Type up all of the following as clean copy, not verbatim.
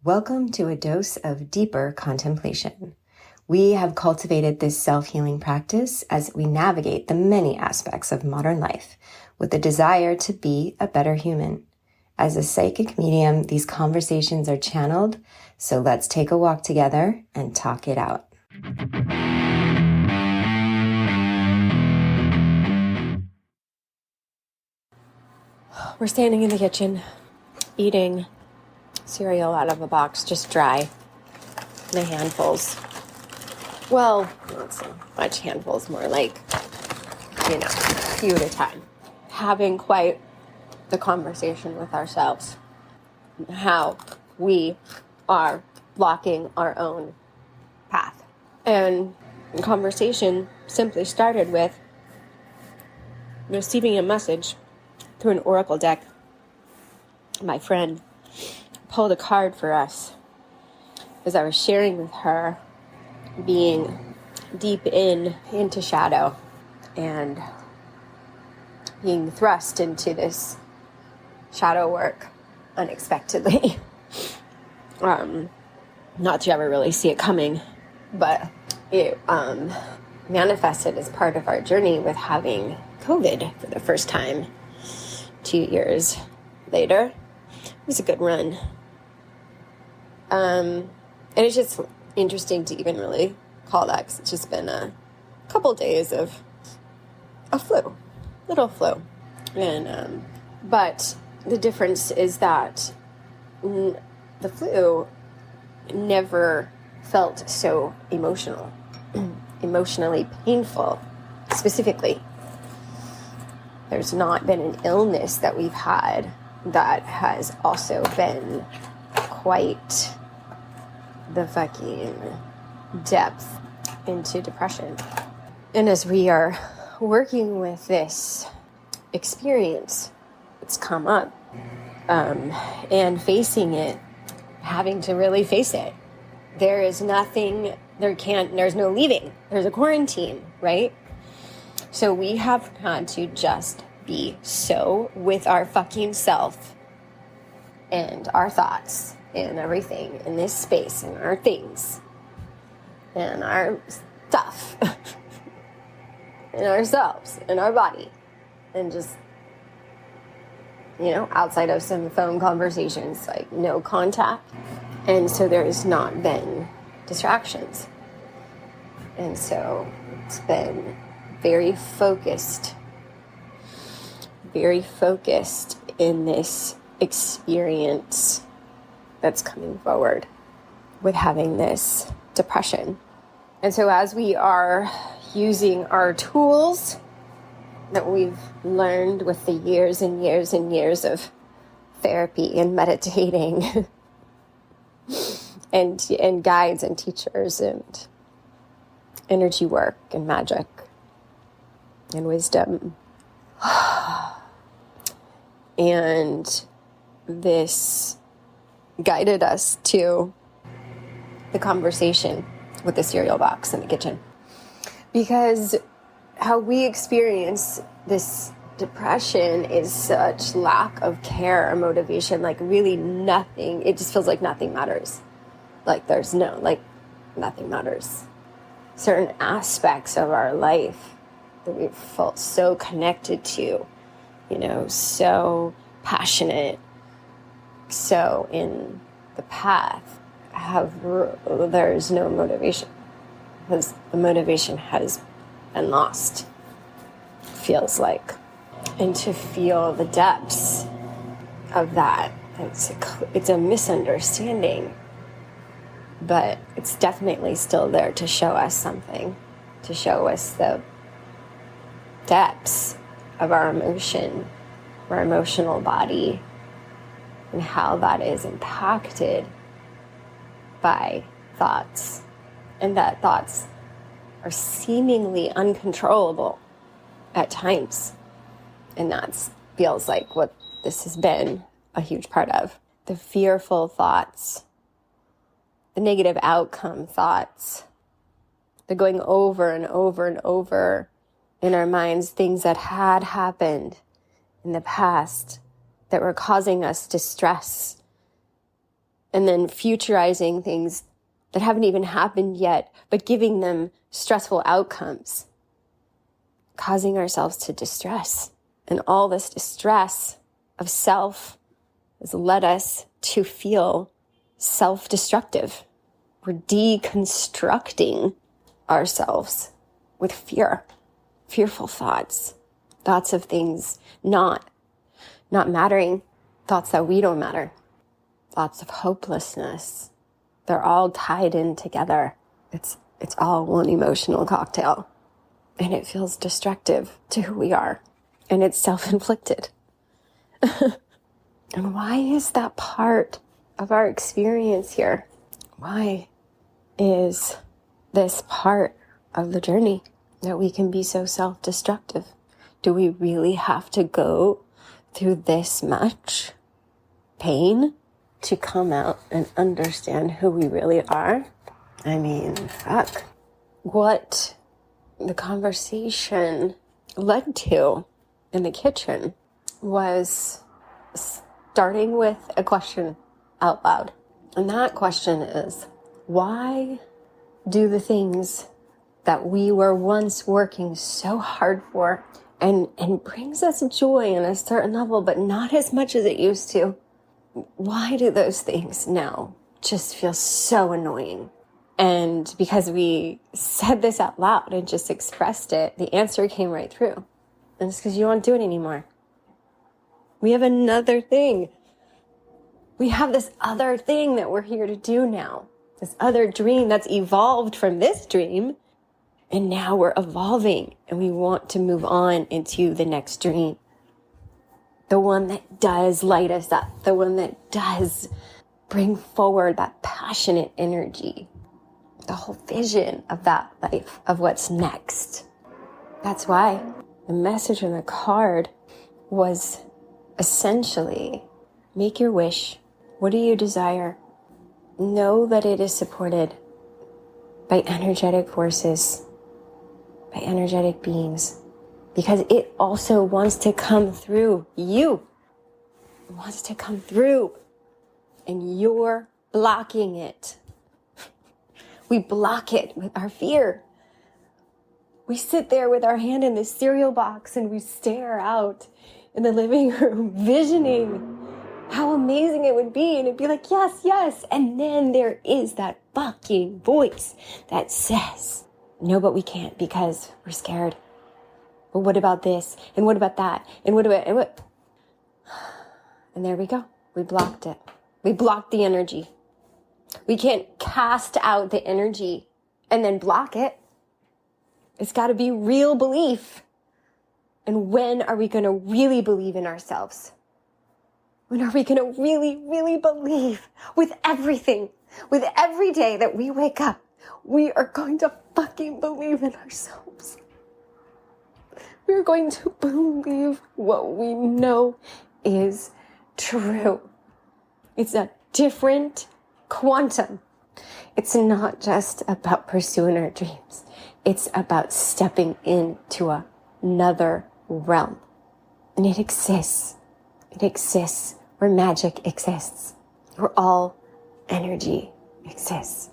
Welcome to a dose of deeper contemplation. We have cultivated this self-healing practice as we navigate the many aspects of modern life with the desire to be a better human. As a psychic medium, these conversations are channeled, so let's take a walk together and talk it out. We're standing in the kitchen, eating cereal out of a box, just dry, in a handfuls. Well, not so much handfuls, more like, a few at a time. Having quite the conversation with ourselves. How we are blocking our own path. And the conversation simply started with receiving a message through an oracle deck. My friend pulled a card for us as I was sharing with her being deep into shadow and being thrust into this shadow work unexpectedly. Not that you ever really see it coming, but it manifested as part of our journey with having COVID for the first time 2 years later. It was a good run. And it's just interesting to even really call that, because it's just been a couple days of a little flu. And, but the difference is that the flu never felt so emotionally painful, specifically. There's not been an illness that we've had that has also been quite the fucking depth into depression. And as we are working with this experience, it's come up, and facing it, having to really face it. There's no leaving. There's a quarantine, right? So we have had to just be so with our fucking self and our thoughts and everything in this space and our things and our stuff and ourselves and our body, and just, outside of some phone conversations, like no contact. And so there's not been distractions. And so it's been very focused in this experience that's coming forward with having this depression. And so as we are using our tools that we've learned with the years and years and years of therapy and meditating and guides and teachers and energy work and magic and wisdom, and this guided us to the conversation with the cereal box in the kitchen. Because how we experience this depression is such lack of care or motivation, like really nothing. It just feels like nothing matters. Like nothing matters. Certain aspects of our life that we've felt so connected to, so passionate, so in the path, there's no motivation, because the motivation has been lost, feels like. And to feel the depths of that, it's a misunderstanding, but it's definitely still there to show us something, to show us the depths of our emotion, our emotional body, and how that is impacted by thoughts, and that thoughts are seemingly uncontrollable at times. And that feels like what this has been a huge part of. The fearful thoughts, the negative outcome thoughts, the going over and over and over in our minds, things that had happened in the past that were causing us distress and then futurizing things that haven't even happened yet, but giving them stressful outcomes, causing ourselves to distress. And all this distress of self has led us to feel self-destructive. We're deconstructing ourselves with fear, fearful thoughts of things not mattering, thoughts that we don't matter, thoughts of hopelessness. They're all tied in together. It's all one emotional cocktail. And it feels destructive to who we are. And it's self-inflicted. And why is that part of our experience here? Why is this part of the journey that we can be so self-destructive? Do we really have to go through this much pain to come out and understand who we really are? I mean, fuck. What the conversation led to in the kitchen was starting with a question out loud. And that question is, why do the things that we were once working so hard for and brings us joy on a certain level, but not as much as it used to, why do those things now just feel so annoying? And because we said this out loud and just expressed it, the answer came right through. And it's because you won't do it anymore. We have another thing. We have this other thing that we're here to do now. This other dream that's evolved from this dream. And now we're evolving and we want to move on into the next dream. The one that does light us up. The one that does bring forward that passionate energy. The whole vision of that life, of what's next. That's why the message on the card was essentially, make your wish. What do you desire? Know that it is supported by energetic forces, by energetic beings, because it also wants to come through you. It wants to come through, and you're blocking it. We block it with our fear. We sit there with our hand in the cereal box and we stare out in the living room, visioning how amazing it would be. And it'd be like, yes, yes. And then there is that fucking voice that says, no, but we can't because we're scared. But what about this? And what about that? And what about, and there we go. We blocked it. We blocked the energy. We can't cast out the energy and then block it. It's got to be real belief. And when are we going to really believe in ourselves? When are we going to really, really believe with everything, with every day that we wake up, we are going to fucking believe in ourselves. We're going to believe what we know is true. It's a different quantum. It's not just about pursuing our dreams. It's about stepping into another realm. And it exists. It exists where magic exists. Where all energy exists.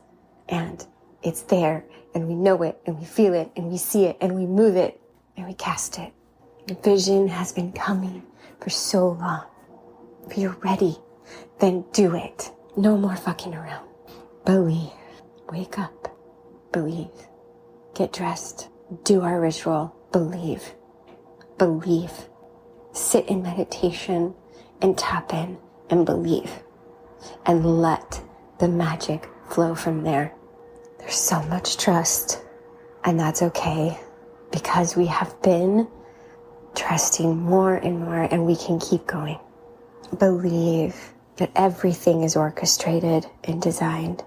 And it's there. And we know it. And we feel it. And we see it. And we move it. And we cast it. The vision has been coming for so long. If you're ready, then do it. No more fucking around. Believe. Wake up. Believe. Get dressed. Do our ritual. Believe. Believe. Sit in meditation and tap in and believe. And let the magic flow from there. There's so much trust. And that's okay. Because we have been trusting more and more and we can keep going. Believe that everything is orchestrated and designed.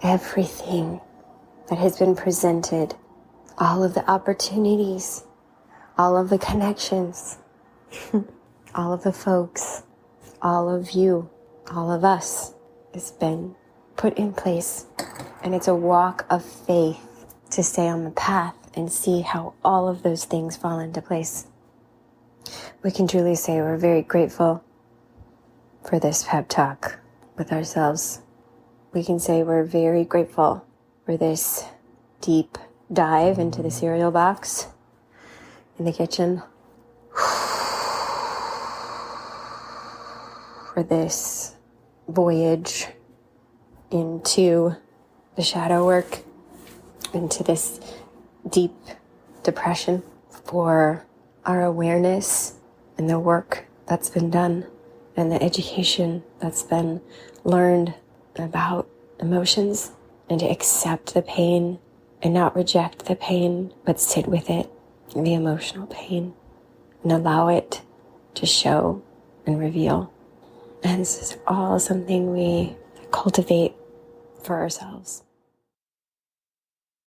Everything that has been presented, all of the opportunities, all of the connections, all of the folks, all of you, all of us has been put in place. And it's a walk of faith to stay on the path and see how all of those things fall into place. We can truly say we're very grateful for this pep talk. with ourselves. We can say we're very grateful for this deep dive into the cereal box in the kitchen, for this voyage into the shadow work, into this deep depression, for our awareness and the work that's been done and the education that's been learned about emotions, and to accept the pain and not reject the pain, but sit with it, the emotional pain, and allow it to show and reveal. And this is all something we cultivate for ourselves.